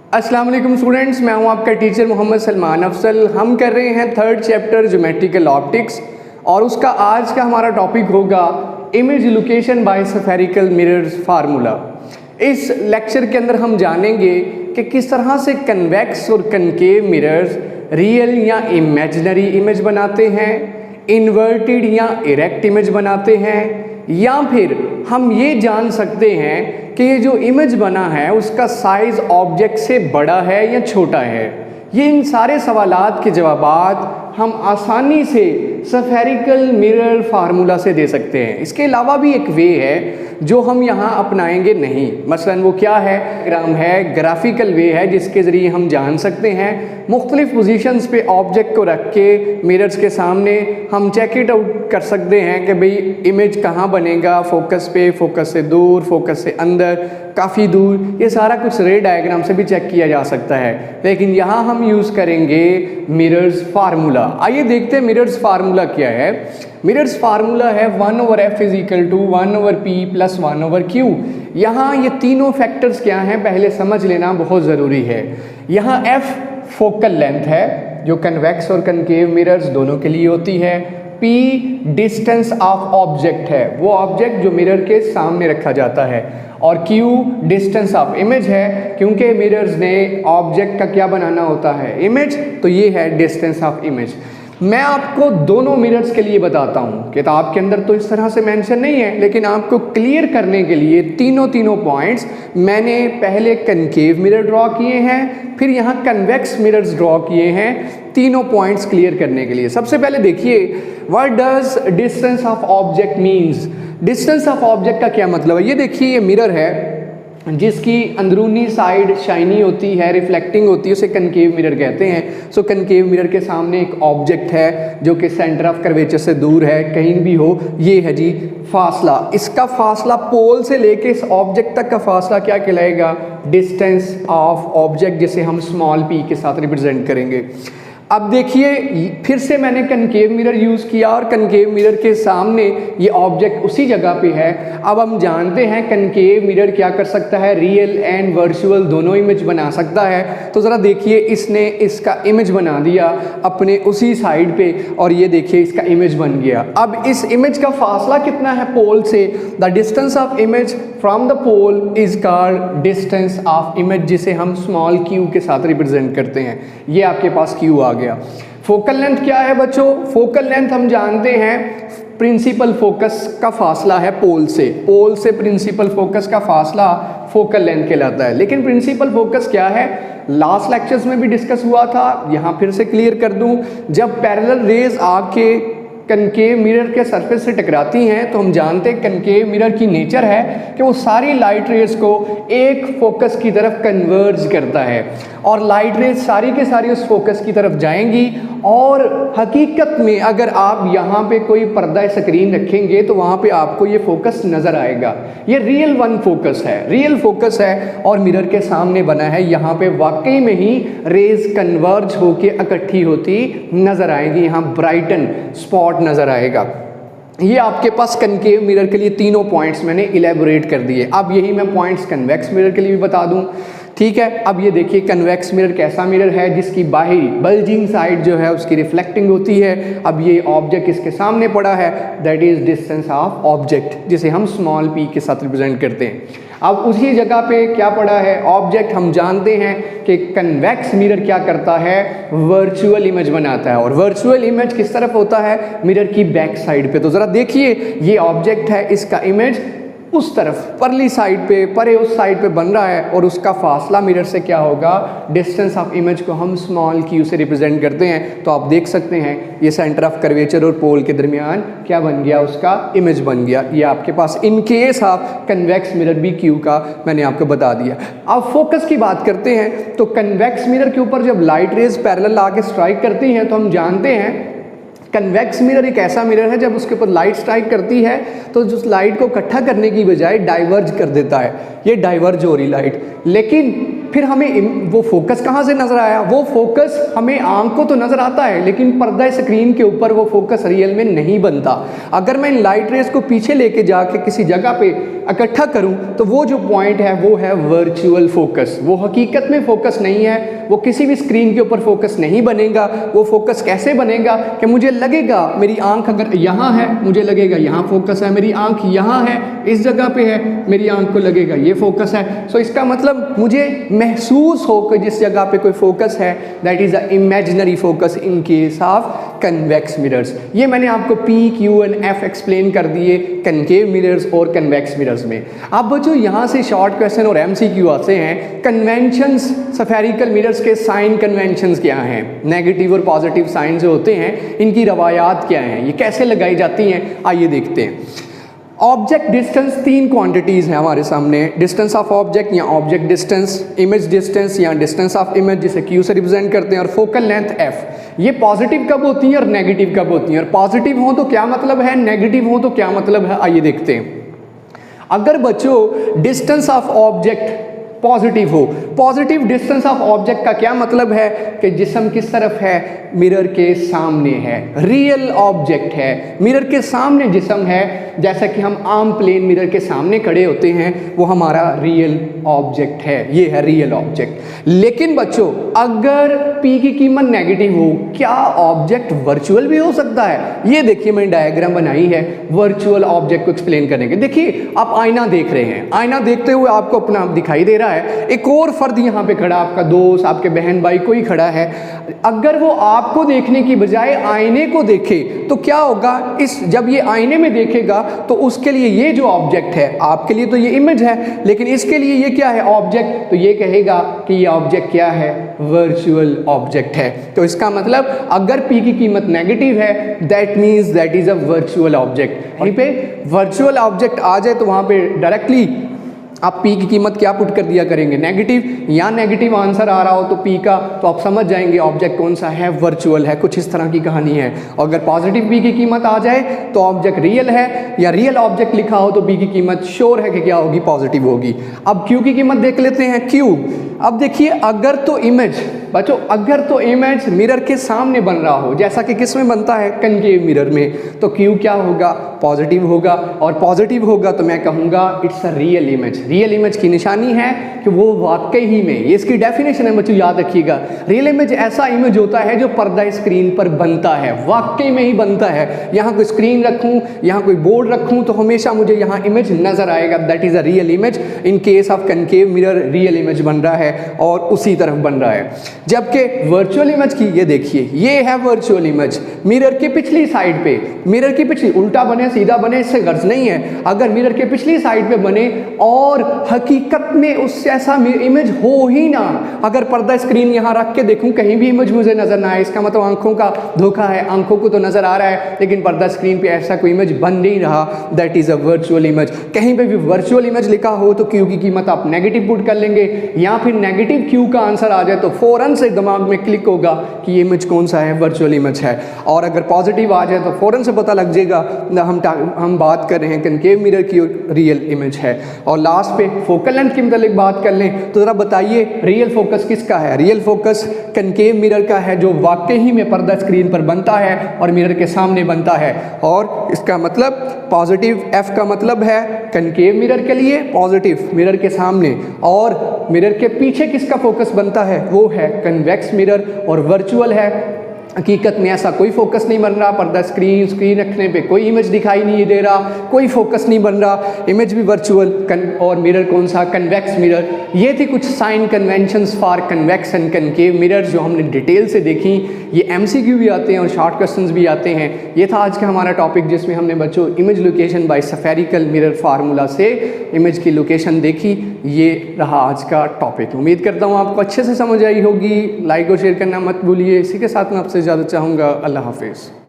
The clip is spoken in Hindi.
अस्सलाम वालेकुम स्टूडेंट्स, मैं हूं आपका टीचर मोहम्मद सलमान अफसल। हम कर रहे हैं थर्ड चैप्टर ज्योमेट्रिकल ऑप्टिक्स और उसका आज का हमारा टॉपिक होगा image location bye spherical mirrors formula. इस लेक्चर के अंदर हम जानेंगे कि किस तरह से कन्वेक्स और कनकेव मिरर्स रियल या इमेजिनरी इमेज बनाते हैं, इन्वर्टेड या इरेक्ट इमेज बनाते हैं, या फिर हम ये जान सकते हैं कि ये जो इमेज बना है उसका साइज ऑब्जेक्ट से बड़ा है या छोटा है। ये इन सारे सवालात के जवाबात हम आसानी से स्फेरिकल मिरर फार्मूला से दे सकते हैं। इसके अलावा भी एक वे है जो हम यहाँ अपनाएंगे नहीं, मसलन वो क्या है, ग्राम है, ग्राफिकल वे है जिसके ज़रिए हम जान सकते हैं मुख्तलिफ पोजीशंस पे ऑब्जेक्ट को रख के मिरर्स के सामने हम चेक इट आउट कर सकते हैं कि भाई इमेज कहाँ बनेगा, फोकस पे, फोकस से दूर, फोकस से अंदर, काफ़ी दूर, ये सारा कुछ रे डायग्राम से भी चेक किया जा सकता है। लेकिन यहाँ हम यूज़ करेंगे मिरर्स फार्मूला। आइए देखते हैं मिरर्स फार्मूला क्या है। मिरर्स फार्मूला है 1/f = 1/p + 1/q। यहाँ ये तीनों फैक्टर्स क्या हैं पहले समझ लेना बहुत ज़रूरी है। यहाँ f फोकल लेंथ है जो कन्वेक्स और कनकेव मिरर्स दोनों के लिए होती है। p डिस्टेंस ऑफ ऑब्जेक्ट है, वो ऑब्जेक्ट जो मिरर के सामने रखा जाता है, और q डिस्टेंस ऑफ इमेज है क्योंकि मिरर्स ने ऑब्जेक्ट का क्या बनाना होता है, इमेज, तो ये है डिस्टेंस ऑफ इमेज। मैं आपको दोनों मिरर्स के लिए बताता हूँ, किताब के अंदर तो इस तरह से मेंशन नहीं है, लेकिन आपको क्लियर करने के लिए तीनों पॉइंट्स मैंने पहले कनकेव मिरर ड्रॉ किए हैं, फिर यहाँ कन्वेक्स मिरर्स ड्रॉ किए हैं, तीनों पॉइंट्स क्लियर करने के लिए। सबसे पहले देखिए, what does distance of object means. Distance of object का क्या मतलब है। ये देखिए, ये मिरर है जिसकी अंदरूनी साइड शाइनी होती है, रिफ्लेक्टिंग होती है, उसे कनकेव मिरर कहते हैं। सो कनकेव मिरर के सामने एक ऑब्जेक्ट है जो कि सेंटर ऑफ कर्वेचर से दूर है, कहीं भी हो, ये है जी फासला। इसका फासला पोल से लेके इस ऑब्जेक्ट तक का फासला क्या कहलाएगा, डिस्टेंस ऑफ ऑब्जेक्ट, जिसे हम स्मॉल p के साथ रिप्रेजेंट करेंगे। अब देखिए, फिर से मैंने कनकेव मिरर यूज़ किया और कनकेव मिरर के सामने ये ऑब्जेक्ट उसी जगह पे है। अब हम जानते हैं कनकेव मिरर क्या कर सकता है, रियल एंड वर्चुअल दोनों इमेज बना सकता है। तो ज़रा देखिए, इसने इसका इमेज बना दिया अपने उसी साइड पे, और ये देखिए इसका इमेज बन गया। अब इस इमेज का फासला कितना है पोल से, the distance of image from the pole is called distance of image, जिसे हम स्मॉल q के साथ रिप्रेजेंट करते हैं। ये आपके पास q आ गया। फोकल लेंथ क्या है बच्चों, फोकल लेंथ हम जानते हैं प्रिंसिपल फोकस का फासला है पोल से प्रिंसिपल फोकस का फासला फोकल लेंथ कहलाता है। लेकिन प्रिंसिपल फोकस क्या है, लास्ट लेक्चर्स में भी डिस्कस हुआ था, यहाँ फिर से क्लियर कर दूं, जब पैरेलल रेज आके कनकेव मिरर के सरफेस से टकराती हैं तो हम जानते हैं कनकेव मिरर की नेचर है कि वो सारी लाइट रेज को एक फोकस की तरफ कन्वर्ज करता है, और लाइट रेज सारी के सारी उस फोकस की तरफ जाएंगी। और हकीकत में अगर आप यहाँ पे कोई पर्दा स्क्रीन रखेंगे तो वहाँ पे आपको ये फोकस नज़र आएगा। ये रियल फोकस है और मिरर के सामने बना है। यहाँ पे वाकई में ही रेज कन्वर्ज होके इकट्ठी होती नज़र आएगी, यहाँ ब्राइटन स्पॉट नज़र आएगा। ये आपके पास कनकेव मिरर के लिए तीनों पॉइंट्स मैंने इलेबोरेट कर दिए। अब यही मैं पॉइंट्स कन्वेक्स मिरर के लिए भी बता दूं, ठीक है। अब ये देखिए, कन्वेक्स मिरर कैसा मिरर है जिसकी बाहरी बल्जिंग साइड जो है उसकी रिफ्लेक्टिंग होती है। अब ये ऑब्जेक्ट इसके सामने पड़ा है, that is distance of object, जिसे हम स्मॉल p के साथ रिप्रेजेंट करते हैं। अब उसी जगह पे क्या पड़ा है, ऑब्जेक्ट। हम जानते हैं कि कन्वेक्स मिरर क्या करता है, वर्चुअल इमेज बनाता है, और वर्चुअल इमेज किस तरफ होता है, मिरर की बैक साइड पे। तो ज़रा देखिए, ये ऑब्जेक्ट है, इसका इमेज उस तरफ परली साइड पे, परे उस साइड पे बन रहा है, और उसका फासला मिरर से क्या होगा, डिस्टेंस ऑफ इमेज को हम स्मॉल q से रिप्रेजेंट करते हैं। तो आप देख सकते हैं ये सेंटर ऑफ कर्वेचर और पोल के दरमियान क्या बन गया, उसका इमेज बन गया। ये आपके पास in case of convex mirror भी q का मैंने आपको बता दिया। अब फोकस की बात करते हैं, तो कन्वेक्स मिरर के ऊपर जब लाइट रेज पैरेलल आके स्ट्राइक करती हैं तो हम जानते हैं कन्वेक्स मिरर एक ऐसा मिरर है जब उसके ऊपर लाइट स्ट्राइक करती है तो उस लाइट को इकट्ठा करने की बजाय डाइवर्ज कर देता है, ये डाइवर्ज हो रही लाइट। लेकिन फिर हमें वो फोकस कहाँ से नज़र आया? वो फोकस हमें आंख को तो नज़र आता है, लेकिन पर्दा स्क्रीन के ऊपर वो फोकस रियल में नहीं बनता। अगर मैं इन लाइट रेस को पीछे लेके जाके किसी जगह पे इकट्ठा करूं तो वो जो पॉइंट है वो है वर्चुअल फोकस। वो हकीकत में फोकस नहीं है, वो किसी भी स्क्रीन के ऊपर फोकस नहीं बनेगा। वो फोकस कैसे बनेगा कि मुझे लगेगा मेरी आंख अगर यहाँ है, मुझे लगेगा यहाँ फोकस है, मेरी आंख यहाँ है, इस जगह पे है, मेरी आंख को लगेगा ये फोकस है। सो इसका मतलब मुझे महसूस हो कि जिस जगह पे कोई फोकस है, that is a imaginary focus in case of convex mirrors. ये मैंने आपको P, Q and F explain कर दिए कनकेव मिरर्स और कन्वेक्स मिरर्स में। अब बच्चों यहाँ से शॉर्ट क्वेश्चन और MCQ आते हैं। कन्वेंशंस स्फेरिकल मिरर्स के साइन कन्वेंशंस क्या हैं? नेगेटिव और पॉजिटिव साइन जो होते हैं इनकी रवायात क्या हैं, ये कैसे लगाई जाती हैं, आइए देखते हैं। ऑब्जेक्ट डिस्टेंस, तीन क्वांटिटीज़ हैं हमारे सामने। डिस्टेंस ऑफ ऑब्जेक्ट या ऑब्जेक्ट डिस्टेंस, इमेज डिस्टेंस या डिस्टेंस ऑफ इमेज जिसे Q से रिप्रेजेंट करते हैं, और फोकल लेंथ F। ये पॉजिटिव कब होती है और नेगेटिव कब होती है? और पॉजिटिव हो तो क्या मतलब है, नेगेटिव हो तो क्या मतलब है, आइए देखते हैं। अगर बच्चों डिस्टेंस ऑफ ऑब्जेक्ट पॉजिटिव हो, पॉजिटिव डिस्टेंस ऑफ ऑब्जेक्ट का क्या मतलब है कि जिस्म किस तरफ है, मिरर के सामने है, रियल ऑब्जेक्ट है, मिरर के सामने जिस्म है। जैसा कि हम आम प्लेन मिरर के सामने खड़े होते हैं, वो हमारा रियल ऑब्जेक्ट है, ये है रियल ऑब्जेक्ट। लेकिन बच्चों अगर P की कीमत नेगेटिव हो, क्या ऑब्जेक्ट वर्चुअल भी हो सकता है? ये देखिए मैंने डायग्राम बनाई है वर्चुअल ऑब्जेक्ट को एक्सप्लेन करने के। देखिए आप आईना देख रहे हैं, आईना देखते हुए आपको अपना दिखाई दे रहा है, एक और फर्द यहाँ पे खड़ा, आपका दोस्त, आपके बहन भाई कोई खड़ा है। अगर वो आपको देखने की बजाय आईने को देखे तो क्या होगा? जब ये आईने में देखेगा तो उसके लिए ये जो ऑब्जेक्ट है, आपके लिए तो ये इमेज है, लेकिन इसके लिए ये क्या है, ऑब्जेक्ट। तो ये कहेगा कि ये ऑब्जेक्ट क्या है, वर्चुअल ऑब्जेक्ट है। तो इसका मतलब अगर P की कीमत नेगेटिव है, that means that is a virtual object. वहीं पे वर्चुअल ऑब्जेक्ट आ जाए तो वहां पे डायरेक्टली आप P की कीमत क्या पुट कर दिया करेंगे, नेगेटिव। या नेगेटिव आंसर आ रहा हो तो P का, तो आप समझ जाएंगे ऑब्जेक्ट कौन सा है, वर्चुअल है। कुछ इस तरह की कहानी है। और अगर पॉजिटिव P की कीमत आ जाए तो ऑब्जेक्ट रियल है, या रियल ऑब्जेक्ट लिखा हो तो P की कीमत श्योर है कि क्या होगी, पॉजिटिव होगी। अब Q की कीमत देख लेते हैं। Q, अब देखिए अगर तो इमेज बच्चों, अगर तो इमेज मिरर के सामने बन रहा हो, जैसा कि किस में बनता है, कनकेव मिरर में, तो Q क्या होगा, पॉजिटिव होगा। और पॉजिटिव होगा तो मैं कहूँगा it's a real image. Real image की निशानी है कि वो वाकई ही में, ये इसकी डेफिनेशन है बच्चों, याद रखिएगा। रियल इमेज ऐसा इमेज होता है जो पर्दा स्क्रीन पर बनता है, वाकई में ही बनता है। यहाँ कोई स्क्रीन रखूँ, यहाँ कोई बोर्ड रखूँ तो हमेशा मुझे यहाँ इमेज नजर आएगा, that is a real image. In case of concave mirror real image बन रहा है और उसी तरफ बन रहा है। जबकि वर्चुअल इमेज की, ये देखिए ये है वर्चुअल इमेज, मिरर की पिछली साइड पे, मिरर की पिछली, उल्टा बने सीधा बने इससे गर्ज नहीं है, अगर मिरर के पिछली साइड पे बने और हकीकत में उससे ऐसा इमेज हो ही ना, अगर पर्दा स्क्रीन यहाँ रख के देखूं कहीं भी इमेज मुझे नजर ना आए, इसका मतलब आंखों का धोखा है। आंखों को तो नजर आ रहा है लेकिन पर्दा स्क्रीन पे ऐसा कोई इमेज बन नहीं रहा, that is a virtual image. कहीं पे भी वर्चुअल इमेज लिखा हो तो Q की कीमत आप नेगेटिव पुट कर लेंगे, या फिर नेगेटिव Q का आंसर आ जाए तो फौरन से दिमाग में क्लिक होगा कि ये इमेज कौन सा है, वर्चुअल इमेज है। और अगर पॉजिटिव आ जाए तो फौरन से पता लग जाएगा हम बात कर रहे हैं कनकेव मिरर की, रियल इमेज है। और लास्ट पे फोकल लेंथ की मतलब बात कर लें तो ज़रा बताइए रियल फोकस किसका है? रियल फोकस कनकेव मिरर का है, जो वाकई ही में पर्दा स्क्रीन पर बनता है और मिरर के सामने बनता है। और इसका मतलब पॉजिटिव F का मतलब है कनकेव मिरर के लिए, पॉजिटिव मिरर के सामने, और मिरर के पीछे किसका फोकस बनता है, वो है कन्वेक्स मिरर। और वर्चुअल है, हकीकत में ऐसा कोई फोकस नहीं बन रहा, पर्दा स्क्रीन रखने पे कोई इमेज दिखाई नहीं दे रहा, कोई फोकस नहीं बन रहा, इमेज भी वर्चुअल। और मिरर कौन सा, कन्वेक्स मिरर। ये थी कुछ sign conventions for convex and concave mirror जो हमने डिटेल से देखी। ये MCQ भी आते हैं और शॉर्ट क्वेश्चंस भी आते हैं। ये था आज का हमारा टॉपिक जिसमें हमने बच्चों image location bye spherical mirror formula से इमेज की लोकेशन देखी। ये रहा आज का टॉपिक। उम्मीद करता हूँ आपको अच्छे से समझ आई होगी। लाइक और शेयर करना मत भूलिए। इसी के साथ मैं आपसे ज़्यादा चाहूँगा, अल्लाह हाफिज़।